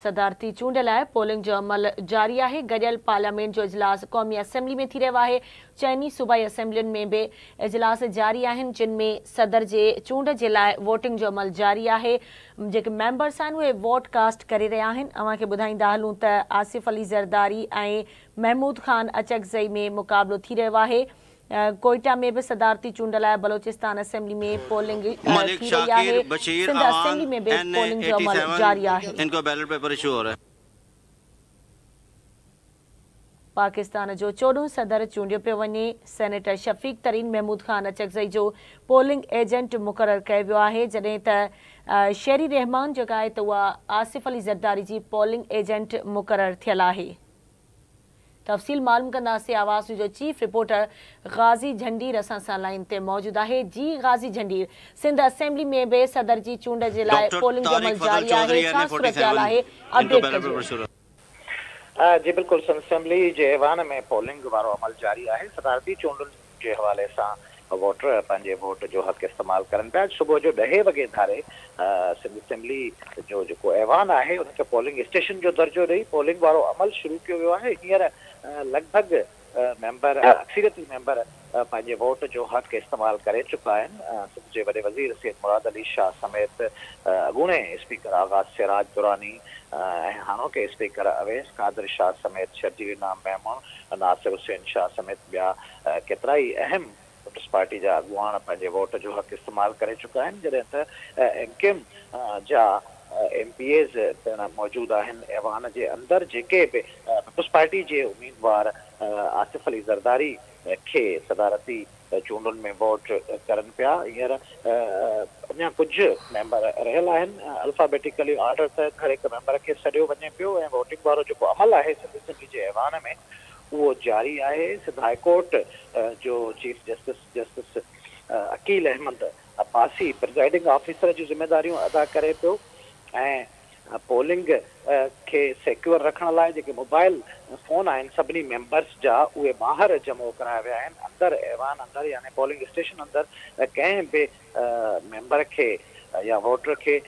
सदारती चूंड लाइ पोलिंग जो अमल जारी है। गडियल पार्लियामेंट जो इजलास क़ौमी असेंबली में थी रहियो है। चइनी सूबाई असेंबलियुनि में भी इजलास जारी आहिनि, जिन में सदर जे चूंड जे लाइ वोटिंग जो अमल जारी है। जेके मेंबर्स आहिनि उहे वोट कास्ट करे रहिया आहिनि। अव्हांखे ॿुधाईंदा हलूं त आसिफ अली ज़रदारी ऐं महमूद खान अचकज़ई में मुक़ाबलो थी रहियो है। कोयटा में भी सदारती चूंड लाइ बलोचिस्तान असेंबली में पोलिंग थी रही है। सिंध असेंबली में भी पोलिंग जो अमल जारी है। इनको बैलेट पेपर इशू हो रहा है। पाकिस्तान जो 14 सदर चूंडियो पियो वञे। सेनेटर शफीक तरीन महमूद खान अचकज़ई जो पोलिंग एजेंट मुक़ररु कयो वियो आहे, जॾहिं त शेरी रहमान जेका आहे त उहा आसिफ अली ज़रदारी जी पोलिंग एजेंट मुक़ररु थियल आहे। तफ़सील मालूम कंदासीं। आवाज़ जो चीफ रिपोर्टर गाज़ी झंडीर असां सां लाइन ते मौजूद है। जी गाज़ी झंडीर, सिंध असेंबली में भी सदर जी चूंड जे लाइ पोलिंग जो अमल जारी है, छा सूरतहाल आहे, अपडेट कजो। जी बिल्कुल, सिंध असेंबली जे ऐवान में पोलिंग वारो अमल जारी है। सदारती चूंडुनि के हवाले से वोटर पंहिंजे वोट जो हक़ इस्तेमाल करन पिया। सुबह जो 10 वगे धारे सिंध असेंबली जो जेको ऐवान है उनके पोलिंग स्टेशन जो दर्जो ॾेई पोलिंग वारो अमल शुरू किया वियो है। हींअर लगभग मेंबर अक्सरियती मेंबर पंहिंजे वोट जो हक़ इस्तेमाल करे चुका आहिनि। सिंध जे वॾे वज़ीर सैयद मुराद अली शाह समेत अॻूणे स्पीकर आगाज़ सिराज दुरानी ऐं हाणोके स्पीकर अवैस कादिर शाह समेत शर्जील नाम महमूद नासिर हुसैन शाह समेत ॿिया केतिराई अहम पीपल्स पार्टी जा अॻुवान पंहिंजे वोट जो हक़ इस्तेमाल करे चुका आहिनि, जॾहिं त एमकेएम जा MPAs मौजूद आहिनि ऐवान जे अंदर, जेके भी पीपल्स पार्टी के उम्मीदवार आसिफ अली ज़रदारी के सदारती चूंडुनि में वोट करन पिया। हींअर अञा कुछ मेंबर रहियल आहिनि। अल्फाबेटिकली ऑर्डर तहत हर एक मेंबर के सॾियो वञे पियो ऐं वोटिंग वारो जेको अमल है सिंध असेंबली जे ऐवान में वो जारी है। सिंध हाई कोर्ट जो chief justice Aqeel Ahmed Abbasi presiding officer जी जिम्मेदारियों अदा करे पियो ऐं पोलिंग के सिक्योर रखण लाइ जेके मोबाइल फोन आहिनि सभिनी मेंबर्स जा उहे ॿाहिरि जमो कराया विया आहिनि। अंदर ऐवान अंदर यानी पोलिंग स्टेशन अंदर कंहिं भी मेंबर के या वोटर के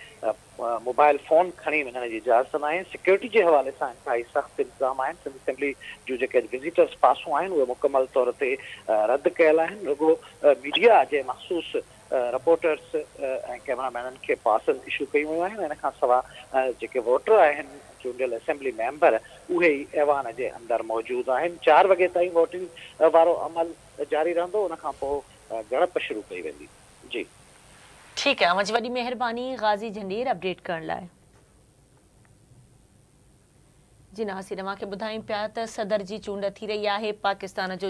मोबाइल फोन खणी वञण जी इजाज़त न आहे। सिक्योरिटी के हवाले से इंतहाई सख़्त इंतज़ाम आहिनि। सिंध असेंबली जो जेके विज़िटर्स पासूं आहिनि उहे मुकमल तौर ते रद्द कयल आहिनि। रुगो मीडिया जे मख़सूस रिपोर्टर्स ऐं कैमरामैननि के पासिस इशू कई वयूं आहिनि। इन खां सवाइ जेके वोटर आहिनि चूंडियल असेंबली मेंबर उहे ई ऐवान जे अंदर मौजूद आहिनि। 4 वगे ताईं वोटिंग वारो अमल जारी रहंदो, उन खां पोइ ॻणप शुरू कई वेंदी। जी ठीक है, मुझे वॾी मेहरबानी गाज़ी झंडीर अपडेट करण लाइ। जी नासिर, अव्हांखे ॿुधायूं पिया त सदर जी चूंड थी रही है। पाकिस्तान जो